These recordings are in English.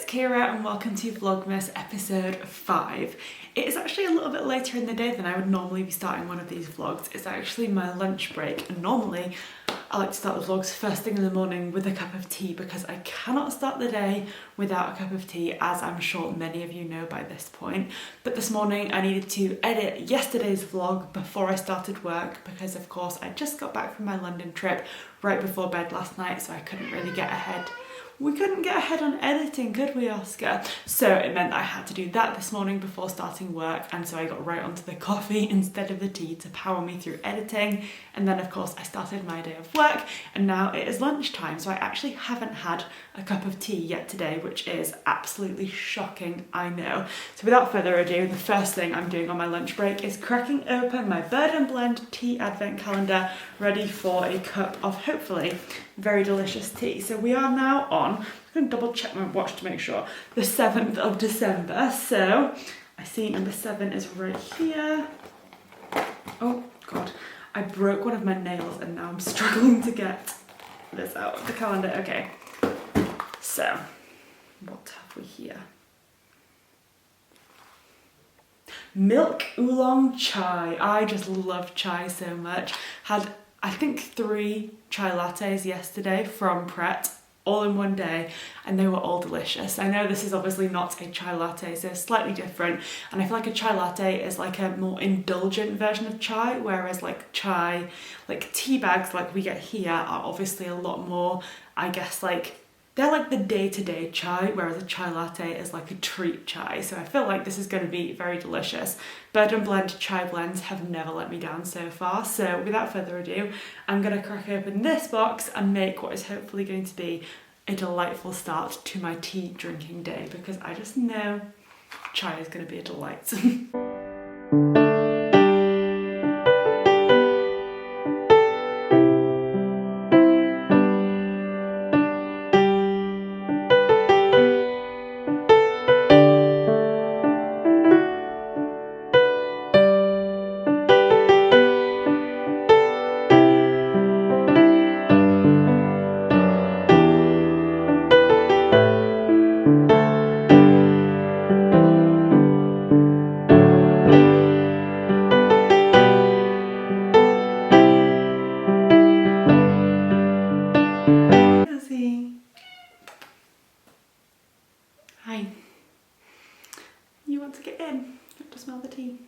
Kira and welcome to Vlogmas episode 5. It is actually a little bit later in the day than I would normally be starting one of these vlogs. It's actually my lunch break and normally I like to start the vlogs first thing in the morning with a cup of tea because I cannot start the day without a cup of tea, as I'm sure many of you know by this point. But this morning I needed to edit yesterday's vlog before I started work because of course I just got back from my London trip right before bed last night, so I couldn't really get ahead. We couldn't get ahead on editing, could we, Oscar? So it meant I had to do that this morning before starting work, and so I got right onto the coffee instead of the tea to power me through editing. And then of course I started my day of work and now it is lunchtime, so I actually haven't had a cup of tea yet today, which is absolutely shocking, I know. So without further ado, the first thing I'm doing on my lunch break is cracking open my Bird and Blend tea advent calendar, ready for a cup of hopefully very delicious tea. So we are now on, I'm going to double check my watch to make sure, the 7th of December. So I see number 7 is right here. Oh God, I broke one of my nails and now I'm struggling to get this out of the calendar. Okay, so what have we here? Milk oolong chai. I just love chai so much. Had I think 3 chai lattes yesterday from Pret, all in one day, and they were all delicious. I know this is obviously not a chai latte, so it's slightly different, and I feel like a chai latte is like a more indulgent version of chai, whereas like chai, like tea bags like we get here are obviously a lot more, I guess, like they're like the day-to-day chai, whereas a chai latte is like a treat chai. So I feel like this is going to be very delicious. Bird and Blend chai blends have never let me down so far. So without further ado, I'm going to crack open this box and make what is hopefully going to be a delightful start to my tea drinking day, because I just know chai is going to be a delight. Hi. You want to get in? You want to smell the tea?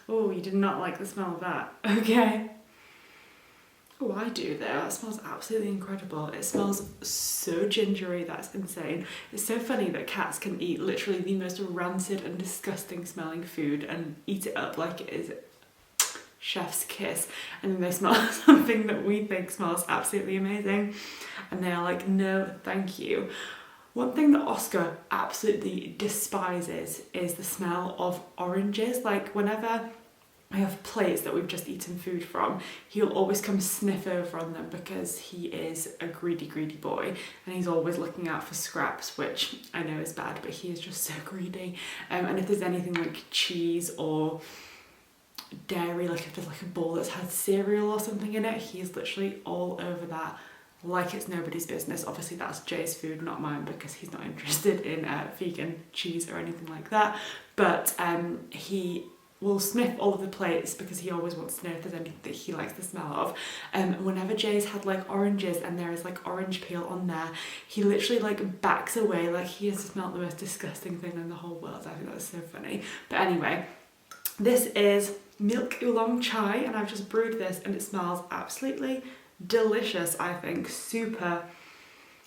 Oh, you did not like the smell of that. Okay. Oh, I do though. That smells absolutely incredible. It smells so gingery, that's insane. It's so funny that cats can eat literally the most rancid and disgusting smelling food and eat it up like it is chef's kiss, and then they smell something that we think smells absolutely amazing and they are like, no thank you. One thing that Oscar absolutely despises is the smell of oranges. Like whenever I have plates that we've just eaten food from, he'll always come sniff over on them because he is a greedy boy and he's always looking out for scraps, which I know is bad, but he is just so greedy. And if there's anything like cheese or dairy, like if there's like a bowl that's had cereal or something in it, he's literally all over that like it's nobody's business. Obviously that's Jay's food, not mine, because he's not interested in vegan cheese or anything like that, but he will sniff all of the plates because he always wants to know if there's anything that he likes the smell of. Whenever Jay's had like oranges and there is like orange peel on there, he literally like backs away like he has smelled the most disgusting thing in the whole world. I think that's so funny. But anyway, this is milk oolong chai and I've just brewed this and it smells absolutely delicious. I think super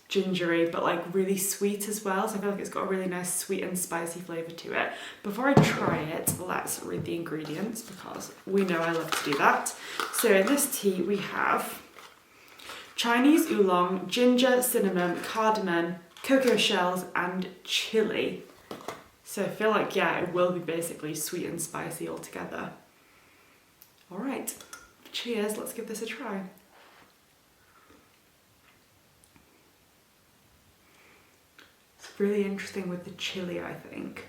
gingery but like really sweet as well, so I feel like it's got a really nice sweet and spicy flavour to it. Before I try it, let's read the ingredients because we know I love to do that. So in this tea we have Chinese oolong, ginger, cinnamon, cardamom, cocoa shells and chili. So I feel like, yeah, it will be basically sweet and spicy all together. Alright, cheers, let's give this a try. It's really interesting with the chili, I think.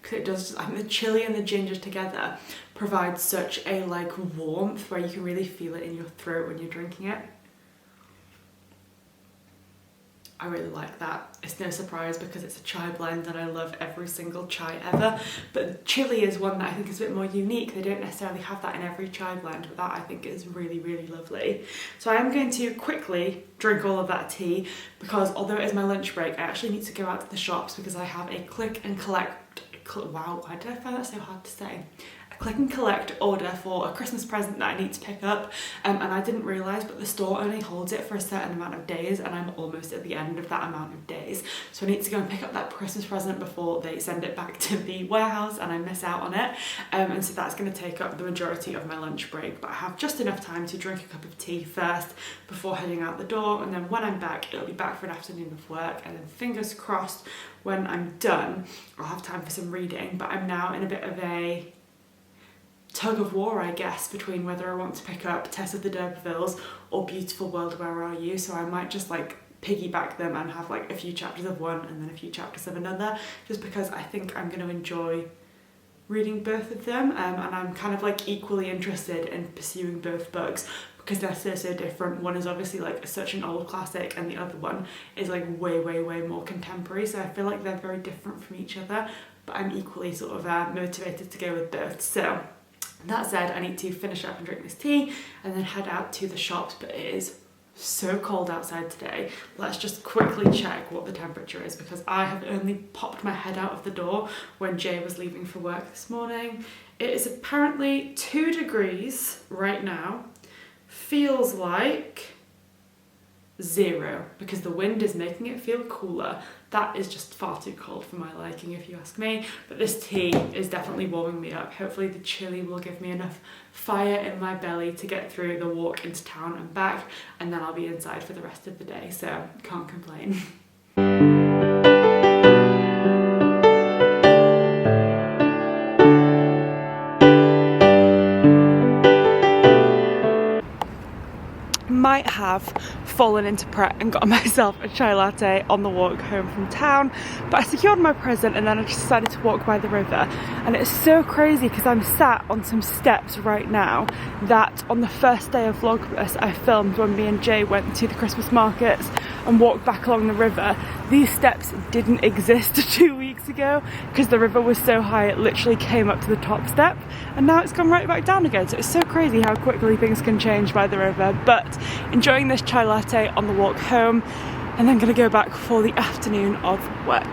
Because it does, I think the chili and the ginger together provide such a like warmth where you can really feel it in your throat when you're drinking it. I really like that. It's no surprise because it's a chai blend and I love every single chai ever, but chili is one that I think is a bit more unique. They don't necessarily have that in every chai blend, but that I think is really, really lovely. So I am going to quickly drink all of that tea because although it is my lunch break, I actually need to go out to the shops because I have a click and collect, wow, why did I find that so hard to say? Click and collect order for a Christmas present that I need to pick up, and I didn't realise, but the store only holds it for a certain amount of days and I'm almost at the end of that amount of days, so I need to go and pick up that Christmas present before they send it back to the warehouse and I miss out on it, and so that's going to take up the majority of my lunch break, but I have just enough time to drink a cup of tea first before heading out the door, and then when I'm back it'll be back for an afternoon of work, and then fingers crossed when I'm done I'll have time for some reading. But I'm now in a bit of a tug of war, I guess, between whether I want to pick up Tess of the D'Urbervilles or Beautiful World, Where Are You? So I might just like piggyback them and have like a few chapters of one and then a few chapters of another, just because I think I'm going to enjoy reading both of them, and I'm kind of like equally interested in pursuing both books because they're so different. One is obviously like such an old classic and the other one is like way more contemporary, so I feel like they're very different from each other, but I'm equally sort of motivated to go with both. So that said, I need to finish up and drink this tea and then head out to the shops, but it is so cold outside today. Let's just quickly check what the temperature is because I have only popped my head out of the door when Jay was leaving for work this morning. It is apparently 2 degrees right now. Feels like 0 because the wind is making it feel cooler. That is just far too cold for my liking if you ask me, but this tea is definitely warming me up. Hopefully the chili will give me enough fire in my belly to get through the walk into town and back, and then I'll be inside for the rest of the day, so can't complain. Might have fallen into prep and got myself a chai latte on the walk home from town, but I secured my present and then I just decided to walk by the river, and it's so crazy because I'm sat on some steps right now that on the first day of Vlogmas I filmed when me and Jay went to the Christmas markets and walked back along the river. These steps didn't exist 2 weeks ago because the river was so high it literally came up to the top step, and now it's gone right back down again, so it's so crazy how quickly things can change by the river. But enjoying this chai latte on the walk home, and then gonna go back for the afternoon of work.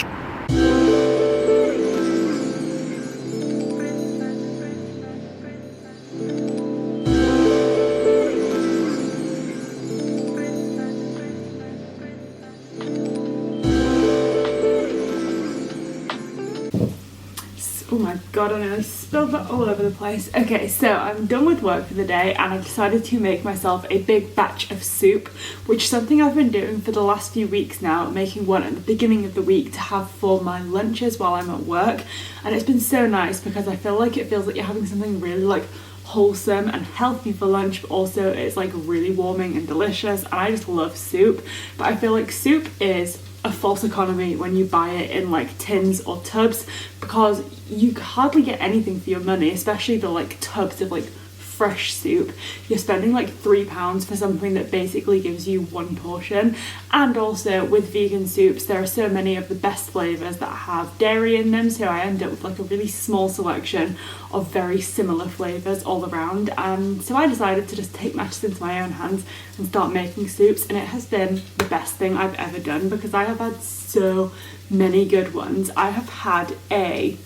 Oh my god, I know I spilled that all over the place. Okay, so I'm done with work for the day and I've decided to make myself a big batch of soup, which is something I've been doing for the last few weeks now, making one at the beginning of the week to have for my lunches while I'm at work. And it's been so nice because I feel like it feels like you're having something really like wholesome and healthy for lunch, but also it's like really warming and delicious, and I just love soup. But I feel like soup is a false economy when you buy it in like tins or tubs because you hardly get anything for your money, especially the like tubs of like fresh soup. You're spending like £3 for something that basically gives you one portion. And also with vegan soups there are so many of the best flavours that have dairy in them, so I end up with like a really small selection of very similar flavours all around. And so I decided to just take matters into my own hands and start making soups, and it has been the best thing I've ever done because I have had so many good ones. I have had a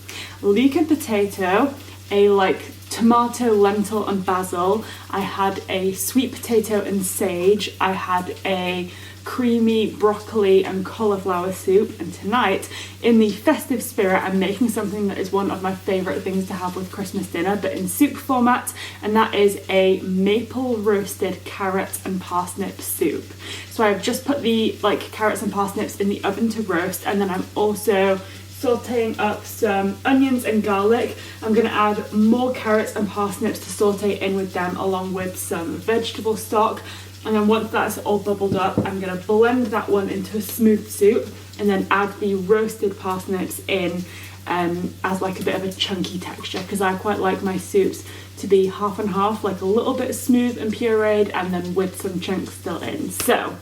leek and potato, a like tomato, lentil and basil. I had a sweet potato and sage. I had a creamy broccoli and cauliflower soup, and tonight in the festive spirit I'm making something that is one of my favourite things to have with Christmas dinner but in soup format, and that is a maple roasted carrot and parsnip soup. So I've just put the like carrots and parsnips in the oven to roast, and then I'm also sauteing up some onions and garlic. I'm going to add more carrots and parsnips to saute in with them along with some vegetable stock, and then once that's all bubbled up I'm going to blend that one into a smooth soup and then add the roasted parsnips in as like a bit of a chunky texture because I quite like my soups to be half and half, like a little bit smooth and pureed and then with some chunks still in. So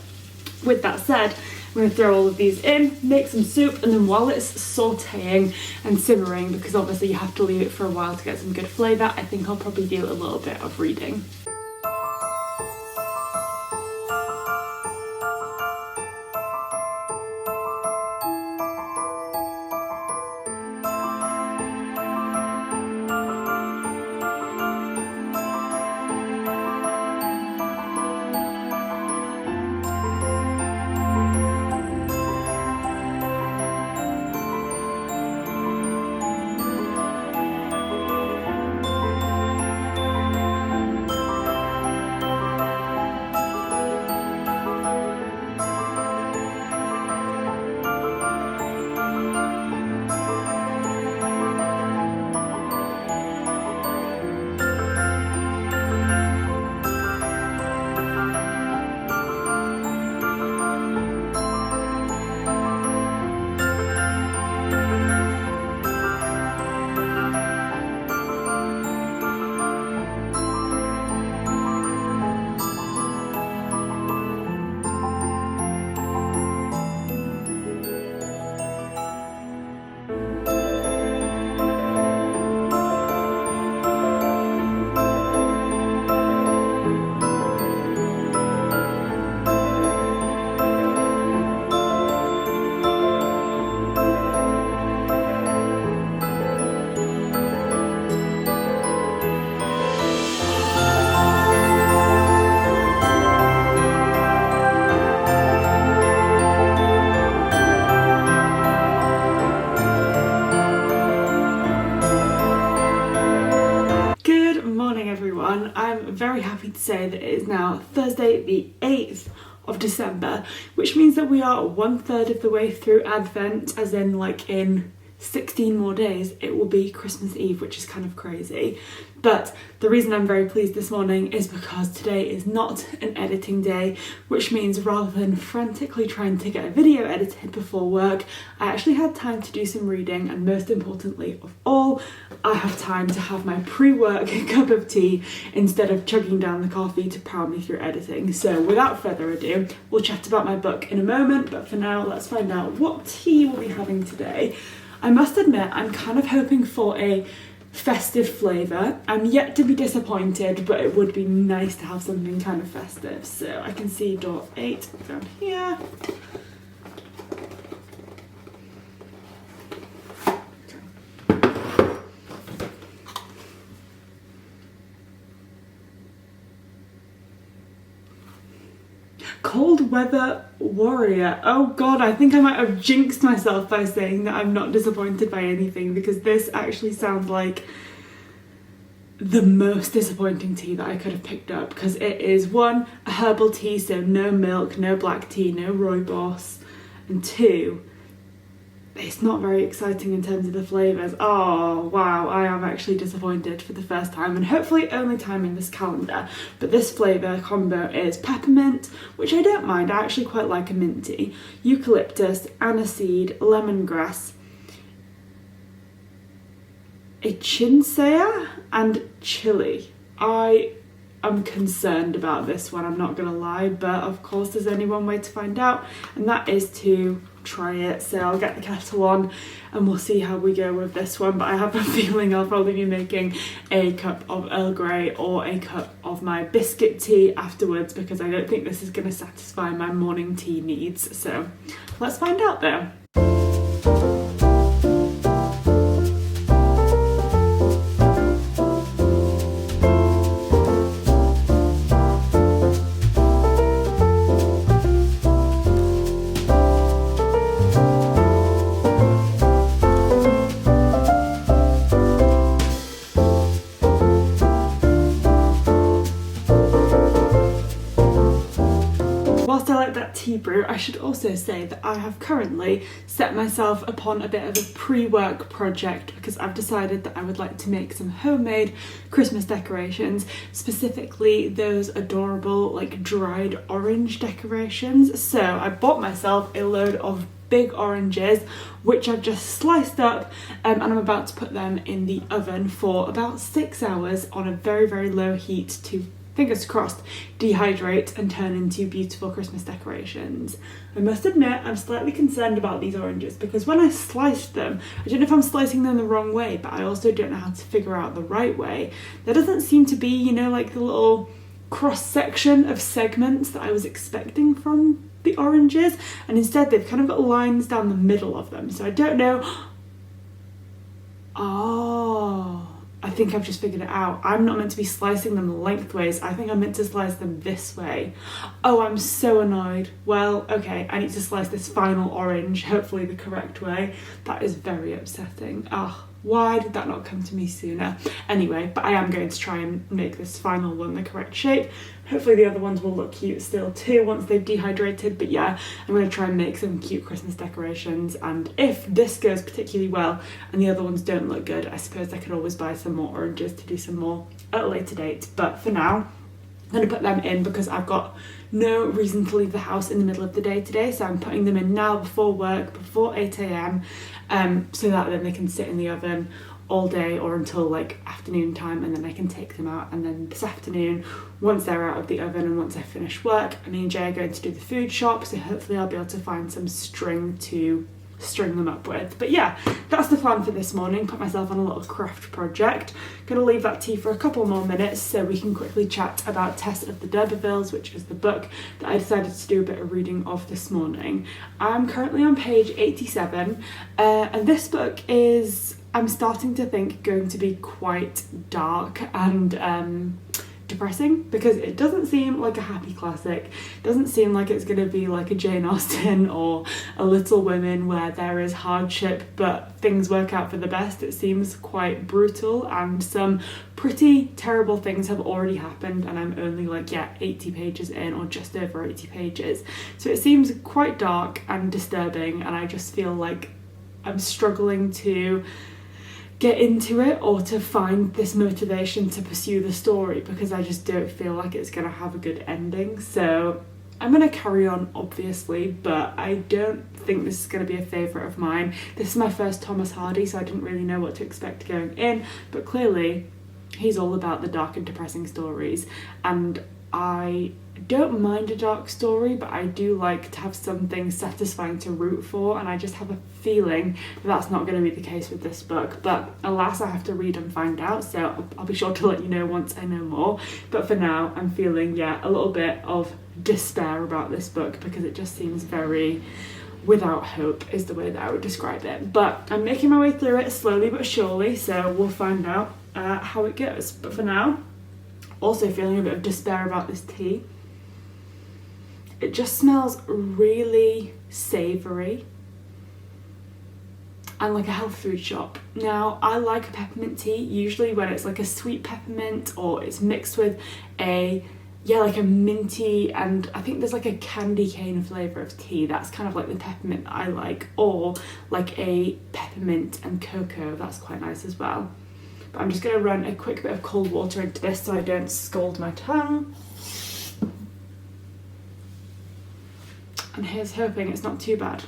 with that said, I'm going to throw all of these in, make some soup, and then while it's sauteing and simmering, because obviously you have to leave it for a while to get some good flavour, I think I'll probably do a little bit of reading. I'm very happy to say that it is now Thursday the 8th of December, which means that we are 1/3 of the way through Advent, as in like in 16 more days it will be Christmas Eve, which is kind of crazy. But the reason I'm very pleased this morning is because today is not an editing day, which means rather than frantically trying to get a video edited before work, I actually had time to do some reading, and most importantly of all, I have time to have my pre-work cup of tea instead of chugging down the coffee to power me through editing. So without further ado, we'll chat about my book in a moment, but for now let's find out what tea we'll be having today. I must admit, I'm kind of hoping for a festive flavour. I'm yet to be disappointed, but it would be nice to have something kind of festive. So I can see door 8 down here. Cold weather warrior. Oh god, I think I might have jinxed myself by saying that I'm not disappointed by anything, because this actually sounds like the most disappointing tea that I could have picked up, because it is 1, a herbal tea, so no milk, no black tea, no rooibos, and 2, it's not very exciting in terms of the flavours. Oh wow, I am actually disappointed for the first time, and hopefully only time in this calendar. But this flavour combo is peppermint, which I don't mind, I actually quite like a mint tea, eucalyptus, aniseed, lemongrass, echinacea and chili. I am concerned about this one, I'm not gonna lie, but of course there's only one way to find out, and that is to try it. So I'll get the kettle on and we'll see how we go with this one. But I have a feeling I'll probably be making a cup of Earl Grey or a cup of my biscuit tea afterwards, because I don't think this is going to satisfy my morning tea needs. So let's find out though. Tea brew, I should also say that I have currently set myself upon a bit of a pre-work project, because I've decided that I would like to make some homemade Christmas decorations, specifically those adorable like dried orange decorations. So I bought myself a load of big oranges, which I've just sliced up, and I'm about to put them in the oven for about 6 hours on a very, very low heat to fingers crossed, dehydrate and turn into beautiful Christmas decorations. I must admit, I'm slightly concerned about these oranges because when I sliced them, I don't know if I'm slicing them the wrong way, but I also don't know how to figure out the right way. There doesn't seem to be, you know, like the little cross-section of segments that I was expecting from the oranges, and instead they've kind of got lines down the middle of them, so I don't know. Oh, I think I've just figured it out. I'm not meant to be slicing them lengthways. I think I'm meant to slice them this way. Oh, I'm so annoyed. Well, okay, I need to slice this final orange, hopefully the correct way. That is very upsetting. Oh, why did that not come to me sooner? Anyway, but I am going to try and make this final one the correct shape. Hopefully the other ones will look cute still too once they've dehydrated, but yeah, I'm going to try and make some cute Christmas decorations, and if this goes particularly well and the other ones don't look good, I suppose I could always buy some more oranges to do some more at a later date. But for now, I'm going to put them in because I've got no reason to leave the house in the middle of the day today, so I'm putting them in now before work, before 8 a.m, so that then they can sit in the oven all day or until like afternoon time, and then I can take them out. And then this afternoon, once they're out of the oven and once I finish work, me and Jay are going to do the food shop, so hopefully I'll be able to find some string to string them up with. But yeah, that's the plan for this morning. Put myself on a little craft project. Gonna leave that tea for a couple more minutes so we can quickly chat about Tess of the D'Urbervilles, which is the book that I decided to do a bit of reading of this morning. I'm currently on page 87, and this book is, I'm starting to think, going to be quite dark and depressing, because it doesn't seem like a happy classic. It doesn't seem like it's going to be like a Jane Austen or a Little Women where there is hardship but things work out for the best. It seems quite brutal, and some pretty terrible things have already happened, and I'm only like 80 pages in, or just over 80 pages, so it seems quite dark and disturbing, and I just feel like I'm struggling to get into it or to find this motivation to pursue the story, because I just don't feel like it's going to have a good ending. So I'm going to carry on, obviously, but I don't think this is going to be a favourite of mine. This is my first Thomas Hardy, so I didn't really know what to expect going in, but clearly he's all about the dark and depressing stories, and I don't mind a dark story, but I do like to have something satisfying to root for, and I just have a feeling that that's not going to be the case with this book. But alas, I have to read and find out, so I'll be sure to let you know once I know more. But for now, I'm feeling a little bit of despair about this book, because it just seems very without hope is the way that I would describe it. But I'm making my way through it slowly but surely, so we'll find out how it goes. But for now, also feeling a bit of despair about this tea. It just smells really savoury and like a health food shop. Now, I like a peppermint tea, usually when it's like a sweet peppermint or it's mixed with like a minty, and I think there's like a candy cane flavour of tea. That's kind of like the peppermint that I like, or like a peppermint and cocoa. That's quite nice as well. But I'm just going to run a quick bit of cold water into this so I don't scald my tongue. And here's hoping it's not too bad.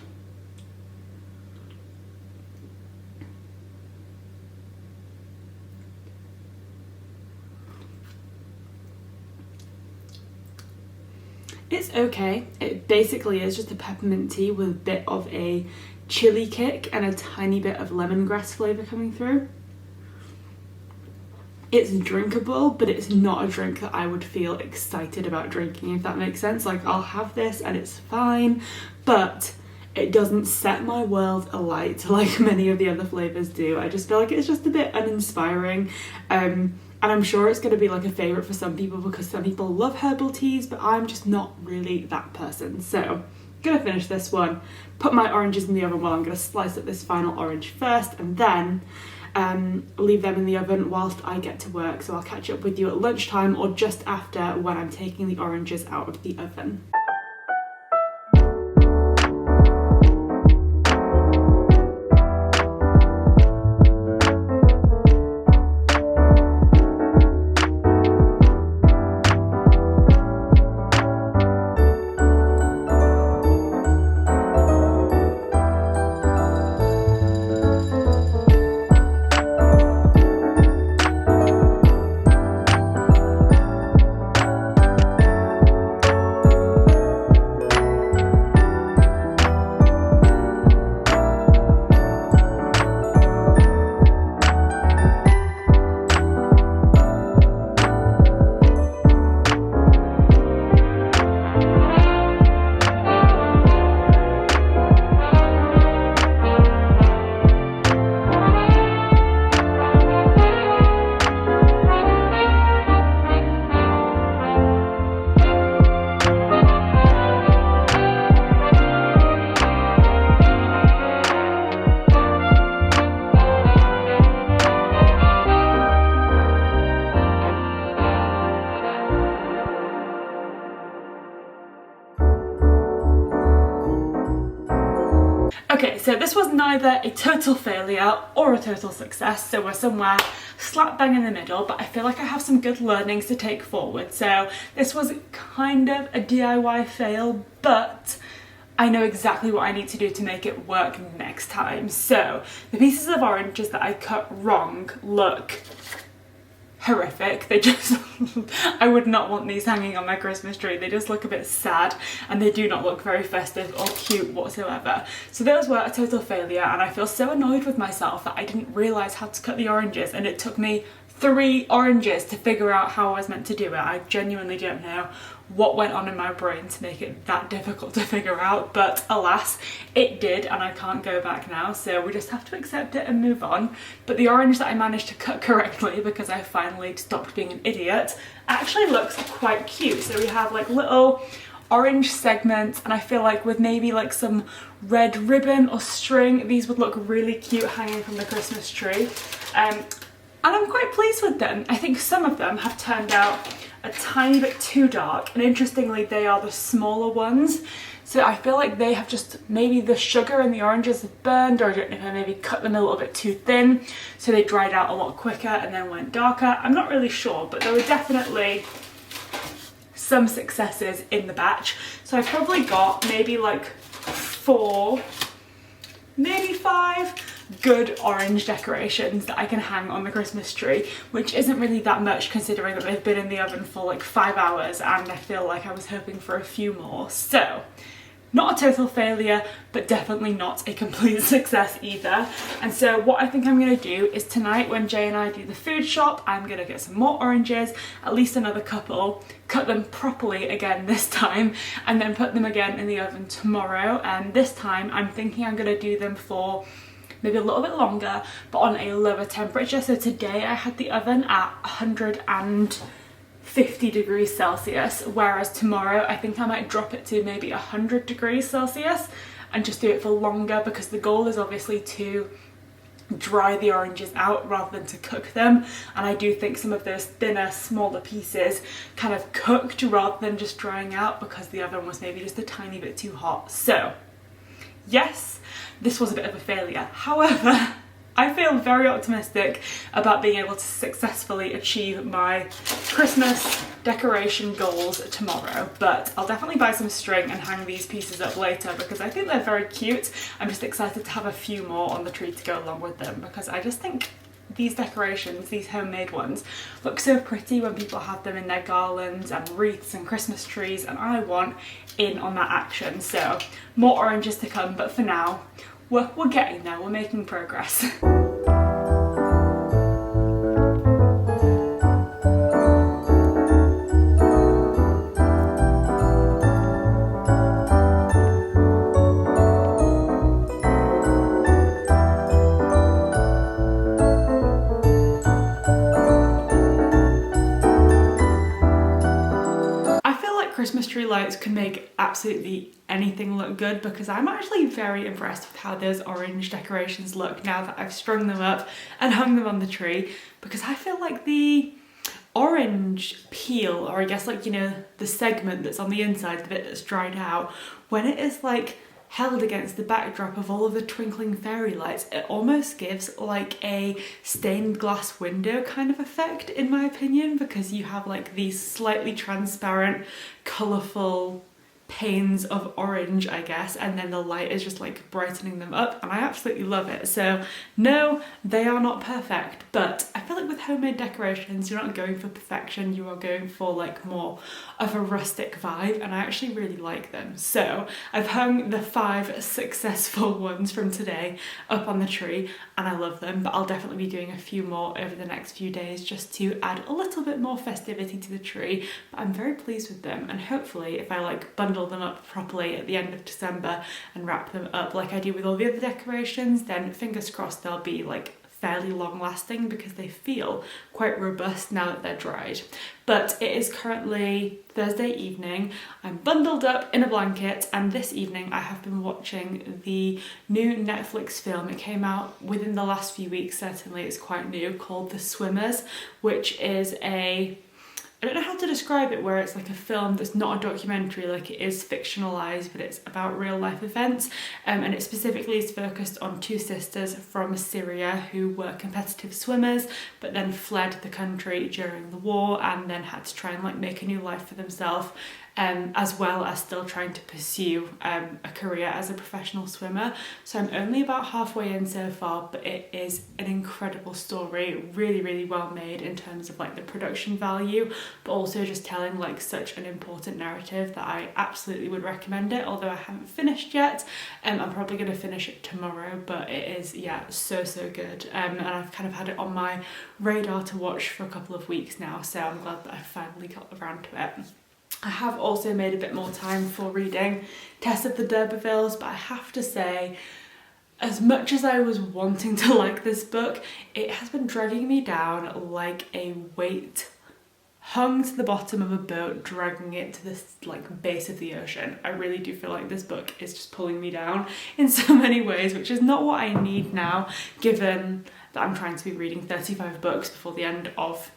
It's okay. It basically is just a peppermint tea with a bit of a chili kick and a tiny bit of lemongrass flavour coming through. It's drinkable, but it's not a drink that I would feel excited about drinking, if that makes sense. Like, I'll have this and it's fine, but it doesn't set my world alight like many of the other flavours do. I just feel like it's just a bit uninspiring. And I'm sure it's going to be like a favourite for some people because some people love herbal teas, but I'm just not really that person. So I'm going to finish this one, put my oranges in the oven. Well, I'm going to slice up this final orange first and then leave them in the oven whilst I get to work. So I'll catch up with you at lunchtime or just after, when I'm taking the oranges out of the oven. Okay, so this was neither a total failure or a total success, so we're somewhere slap bang in the middle, but I feel like I have some good learnings to take forward. So this was kind of a DIY fail, but I know exactly what I need to do to make it work next time. So the pieces of oranges that I cut wrong look horrific. They just, I would not want these hanging on my Christmas tree. They just look a bit sad and they do not look very festive or cute whatsoever. So those were a total failure, and I feel so annoyed with myself that I didn't realise how to cut the oranges, and it took me 3 oranges to figure out how I was meant to do it. I genuinely don't know what went on in my brain to make it that difficult to figure out, but alas, it did, and I can't go back now, so we just have to accept it and move on. But the orange that I managed to cut correctly, because I finally stopped being an idiot, actually looks quite cute. So we have like little orange segments, and I feel like with maybe like some red ribbon or string, these would look really cute hanging from the Christmas tree. And I'm quite pleased with them. I think some of them have turned out a tiny bit too dark, and interestingly they are the smaller ones, so I feel like they have just, maybe the sugar and the oranges have burned, or I don't know if I maybe cut them a little bit too thin so they dried out a lot quicker and then went darker. I'm not really sure, but there were definitely some successes in the batch. So I've probably got maybe like 4, maybe 5 good orange decorations that I can hang on the Christmas tree, which isn't really that much considering that they've been in the oven for like 5 hours, and I feel like I was hoping for a few more. So not a total failure, but definitely not a complete success either. And so what I think I'm going to do is tonight, when Jay and I do the food shop, I'm going to get some more oranges, at least another couple, cut them properly again this time, and then put them again in the oven tomorrow. And this time I'm thinking I'm going to do them for maybe a little bit longer, but on a lower temperature. So today I had the oven at 150 degrees Celsius, whereas tomorrow I think I might drop it to maybe 100 degrees Celsius and just do it for longer, because the goal is obviously to dry the oranges out rather than to cook them. And I do think some of those thinner, smaller pieces kind of cooked rather than just drying out, because the oven was maybe just a tiny bit too hot. So yes, this was a bit of a failure. However, I feel very optimistic about being able to successfully achieve my Christmas decoration goals tomorrow, but I'll definitely buy some string and hang these pieces up later because I think they're very cute. I'm just excited to have a few more on the tree to go along with them, because I just think these decorations, these homemade ones, look so pretty when people have them in their garlands and wreaths and Christmas trees, and I want in on that action. So more oranges to come, but for now we're getting there, we're making progress. Christmas tree lights can make absolutely anything look good, because I'm actually very impressed with how those orange decorations look now that I've strung them up and hung them on the tree, because I feel like the orange peel, or I guess like, you know, the segment that's on the inside, the bit that's dried out, when it is like held against the backdrop of all of the twinkling fairy lights, it almost gives like a stained glass window kind of effect, in my opinion, because you have like these slightly transparent, colourful panes of orange, I guess, and then the light is just like brightening them up, and I absolutely love it. So no, they are not perfect, but I feel like with homemade decorations you're not going for perfection, you are going for like more of a rustic vibe, and I actually really like them. So I've hung the 5 successful ones from today up on the tree and I love them, but I'll definitely be doing a few more over the next few days just to add a little bit more festivity to the tree. But I'm very pleased with them, and hopefully if I like bundle them up properly at the end of December and wrap them up like I do with all the other decorations, then fingers crossed they'll be like fairly long lasting, because they feel quite robust now that they're dried. But it is currently Thursday evening, I'm bundled up in a blanket, and this evening I have been watching the new Netflix film. It came out within the last few weeks, certainly it's quite new, called The Swimmers, which is a I don't know how to describe it, where it's like a film that's not a documentary, like it is fictionalised, but it's about real life events. And it specifically is focused on two sisters from Syria who were competitive swimmers, but then fled the country during the war and then had to try and like make a new life for themselves. As well as still trying to pursue a career as a professional swimmer. So I'm only about halfway in so far, but it is an incredible story, really, really well made in terms of like the production value, but also just telling like such an important narrative that I absolutely would recommend it, although I haven't finished yet. I'm probably going to finish it tomorrow, but it is, yeah, so good. And I've kind of had it on my radar to watch for a couple of weeks now, so I'm glad that I finally got around to it. I have also made a bit more time for reading Tess of the D'Urbervilles, but I have to say, as much as I was wanting to like this book, it has been dragging me down like a weight hung to the bottom of a boat, dragging it to this like base of the ocean. I really do feel like this book is just pulling me down in so many ways, which is not what I need now, given that I'm trying to be reading 35 books before the end of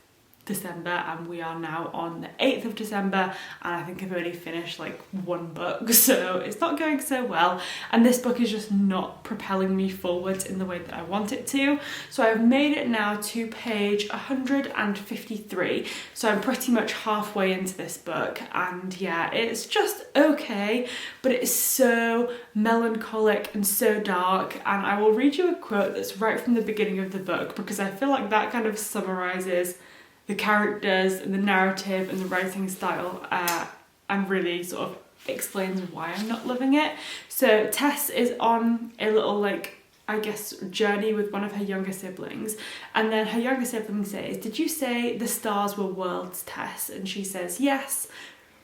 December, and we are now on the 8th of December, and I think I've only finished like one book, so it's not going so well, and this book is just not propelling me forwards in the way that I want it to. So I've made it now to page 153, so I'm pretty much halfway into this book, and yeah, it's just okay, but it's so melancholic and so dark. And I will read you a quote that's right from the beginning of the book, because I feel like that kind of summarises the characters and the narrative and the writing style, and really sort of explains why I'm not loving it. So Tess is on a little, like, I guess, journey with one of her younger siblings, and then her younger sibling says, "Did you say the stars were worlds, Tess?" And she says, "Yes."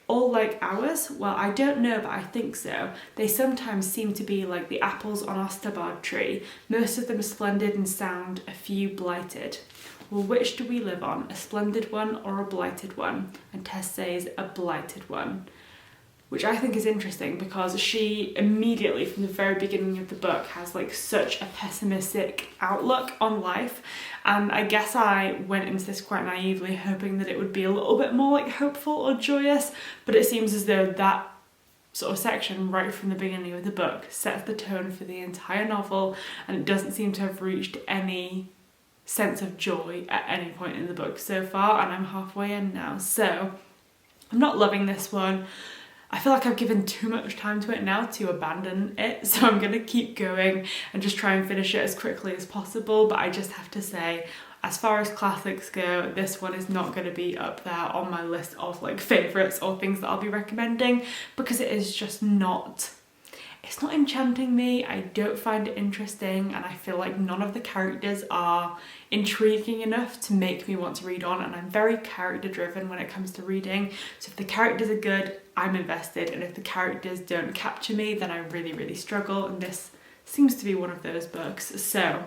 "All like ours?" "Well, I don't know, but I think so. They sometimes seem to be like the apples on our stubard tree, most of them splendid and sound, a few blighted." "Well, which do we live on, a splendid one or a blighted one?" And Tess says, "A blighted one," which I think is interesting, because she immediately from the very beginning of the book has like such a pessimistic outlook on life, and I guess I went into this quite naively hoping that it would be a little bit more like hopeful or joyous, but it seems as though that sort of section right from the beginning of the book sets the tone for the entire novel, and it doesn't seem to have reached any sense of joy at any point in the book so far, and I'm halfway in now, so I'm not loving this one. I feel like I've given too much time to it now to abandon it, so I'm gonna keep going and just try and finish it as quickly as possible. But I just have to say, as far as classics go, this one is not going to be up there on my list of like favourites or things that I'll be recommending, because it is just not, it's not enchanting me. I don't find it interesting, and I feel like none of the characters are intriguing enough to make me want to read on, and I'm very character driven when it comes to reading. So if the characters are good, I'm invested, and if the characters don't capture me, then I really struggle, and this seems to be one of those books. So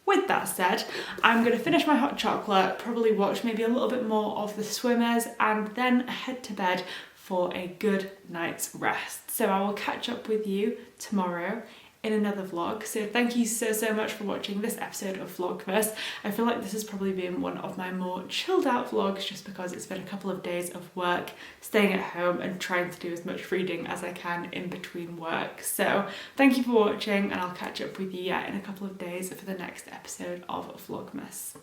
with that said, I'm going to finish my hot chocolate, probably watch maybe a little bit more of The Swimmers, and then head to bed for a good night's rest. So I will catch up with you tomorrow in another vlog. So thank you so much for watching this episode of Vlogmas. I feel like this has probably been one of my more chilled out vlogs, just because it's been a couple of days of work, staying at home and trying to do as much reading as I can in between work. So thank you for watching, and I'll catch up with you in a couple of days for the next episode of Vlogmas.